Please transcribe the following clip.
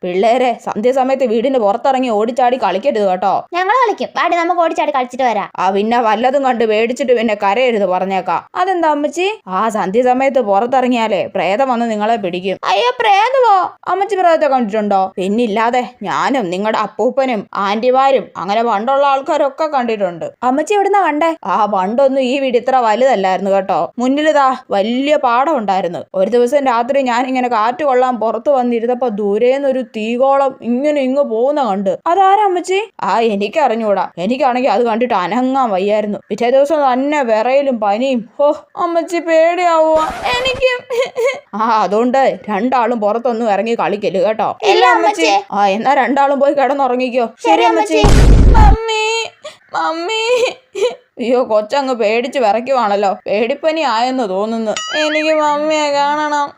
പിള്ളേരെ സന്ധ്യസമയത്ത് വീടിന്റെ പുറത്തിറങ്ങി ഓടിച്ചാടി കളിക്കരുത് കേട്ടോ. ഞങ്ങൾ കളിക്കും, പാടി നമുക്ക് ഓടിച്ചാടി കളിച്ചിട്ട് വരാം. പിന്നെ വല്ലതും കണ്ട് പേടിച്ചിട്ട് പിന്നെ കരയരുത് പറഞ്ഞേക്കാം. അതെന്താ അമ്മച്ചി? സന്ധ്യസമയത്ത് പുറത്തിറങ്ങിയാലേ പ്രേതം വന്ന് നിങ്ങളെ പിടിക്കും. അയ്യോ പ്രേതമോ? അമ്മച്ചി പ്രേതത്തെ കണ്ടിട്ടുണ്ടോ? പിന്നില്ലാതെ ഞാനും നിങ്ങളുടെ അപ്പൂപ്പനും ആന്റിമാരും അങ്ങനെ പണ്ടുള്ള ആൾക്കാരൊക്കെ കണ്ടിട്ടുണ്ട്. അമ്മച്ചി എവിടുന്നാ കണ്ടേ? പണ്ടൊന്നും ഈ വീട് ഇത്ര വലുതല്ലായിരുന്നു കേട്ടോ. മുന്നിലിതാ വലിയ പാടം ഉണ്ടായിരുന്നു. ഒരു ദിവസം രാത്രി ഞാൻ ഇങ്ങനെ കാറ്റ് കൊള്ളാൻ പുറത്തു വന്നിരുന്നപ്പോ ദൂരേന്നൊരു തീകോളം ഇങ്ങനെ ഇങ്ങ് പോകുന്ന കണ്ട്. അതാരാ അമ്മച്ചി? എനിക്കറിഞ്ഞൂടാ. എനിക്കാണെങ്കിൽ അത് കണ്ടിട്ട് അനങ്ങാൻ വയ്യായിരുന്നു. പിറ്റേ ദിവസം തന്നെ വിറയിലും പനിയും. അമ്മച്ചി പേടിയാവുക എനിക്ക്. അതുകൊണ്ട് രണ്ടാളും പുറത്തൊന്നും ഇറങ്ങി കളിക്കല് കേട്ടോ. ഇല്ല അമ്മച്ചി. എന്നാ രണ്ടാളും പോയി കിടന്നുറങ്ങിക്കോ. ശരി അമ്മച്ചി. Mummy mummy. അയ്യോ കൊച്ചങ്ങ് പേടിച്ച് വിറയ്ക്കുവാണല്ലോ. പേടിപ്പനി ആയെന്ന് തോന്നുന്നു. എനിക്ക് മമ്മിയെ കാണണം.